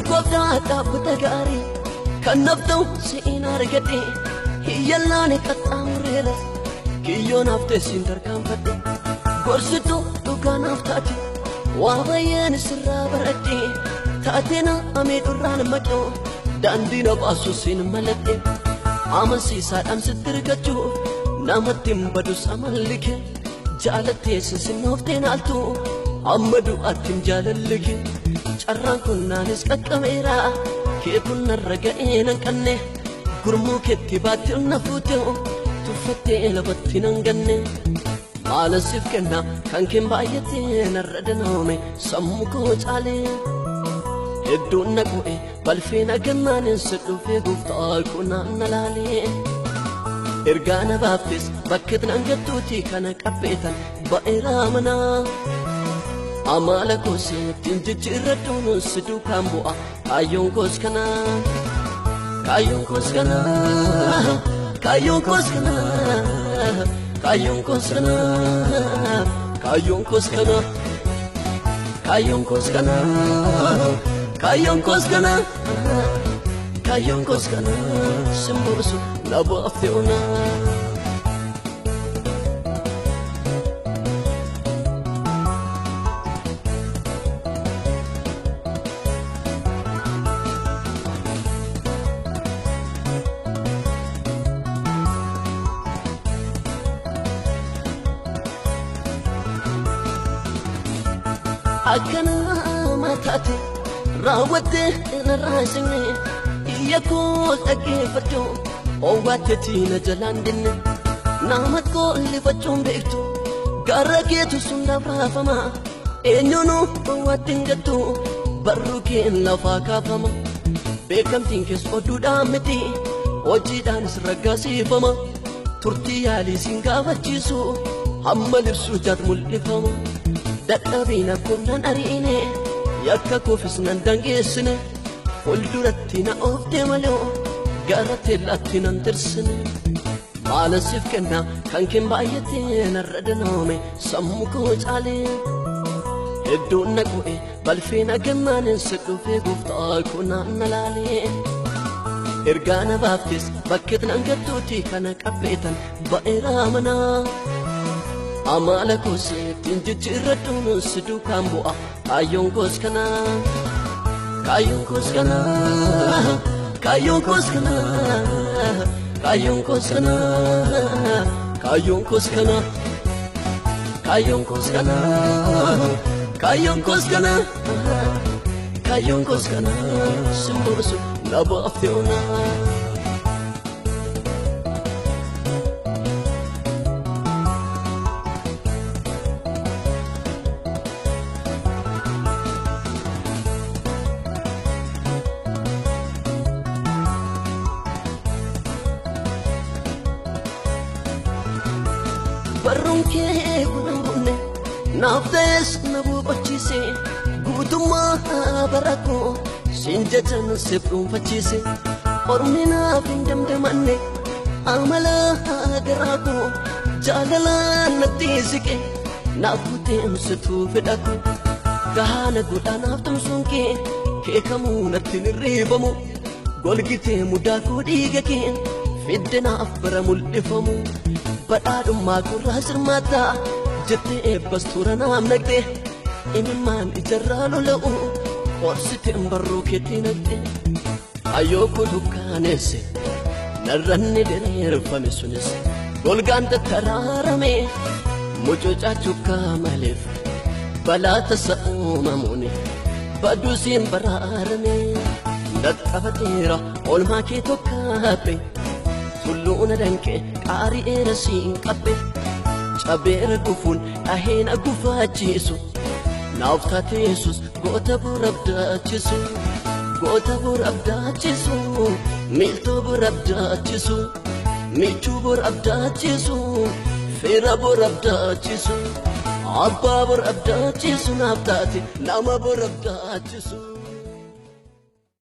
Goftaa dhaabbata gaarii kan naftu siin argadhe hiyyallaani qaxxaamureera kiyyoon haftee siin tarkaanfadhe gorsituu dhugaanaaf taate waa baay'een sirraa baradhe taateena amiidhurraan madhoo daandii na baasu siin maladhe amansiisaadhaan sitti hirkachuuf namatti hin badus amalli kee jaalattee sinsinnooftee naaltu amma du'aattiin jaalalli kee carraan kun naanis qaqqabeera kee kun narra ga'ee nan qabne gurmuu keetti baattii na fuute tuffattee lafatti nan ganne maalan siif kenna kan keen baay'atee narra danoome sammuu koo caalee hedduun na qo'e balfeen agannaanin si dhufee gooftaa koo naan laalee ergaa na baaftes bakkeet nan gattuuti kana qabbeetan ba'eeraa manaa amala koseetiin jijjiirradhuun si duukaan bu'a kaayyoon koos kana kaayyoon koos kana kaayyoon koos kana kaayyoon koos kana kaayyoon koos kana kaayyoon koos kana kaayyoon koos kana kaayyoon koos kana simboosu na baaftee onaa akkana mataate raawwatte narraasine iyya koo dhaggeeffadhu oowwaateetii na jalaan dinne nama qoollifachuun beektu gaara keetu sun lafaafama eenyuunu oowwaattiin gattu barruu keen lafaa kaafama beekamtiin kees oduudhaan miti hojiidhaanis raggaasiifama turtii yaalii siin gaafachiisu hamma libsuu jaat mul'ifama dadhabiin akkumnan ariine yakka koofis nan dangeessine fuulduratti na ooftee malee gara teellaatti nan tirsine maalan siif kenna kan keen baay'atee narra danoome sammuu koo caalee hedduun na qo'e balfeen agannaanin si dhufee gooftaa koo naan laalee ergaa na baaftes bakkeet nan gattuuti kana qabbeetan ba'eeraa manaa amala koseetiin jijjiirradhuun si duukaan bu'a kaayyoon koos kana kaayyoon koos kana kaayyoon koos kana kaayyoon koos kana kaayyoon koos kana kaayyoon koos kana kaayyoon koos kana kaayyoon koos kana simboosu na baaftee onaa barruun kee gunan bunne naaf ta'es na boqochiise guutummaa bara koo siin jechan siif dhuunfachiise ormi naaf hin damdamanne amala garaa koo jaalalaan natti siqe naaf guuteemsituu fedha koo gahaana godhaanaaf tumsuun kee kamuu natti hirriibamu golgitee mudaa koo dhiiga kee fidde naaf bara mul'ifamu badhaadhummaa gurraa sirmaata jettee eebbas tuura naam naqxe imimmaan ijarraa lola'u horsiteen barruu keetti naqxe ayyoo koo dukkaaneesse narranni diriirfame sunis golgaan tattaraarame mucucaachukkaa maleef balaa tasa uumamuuni baduusiin baraarame dadqabateera oolmaa kee tokkaaphe tulluuna danqe qaari'eera siin qabbe cabeera gufuun dhaheena gufaachiisu naaf taate Yesuus goota burabdaachisu goota burabdaachisu miiltoo burabdaachisu michuu burabdaachisu feera burabdaachisu abbaa burabdaachisu naaf taate nama burabdaachisu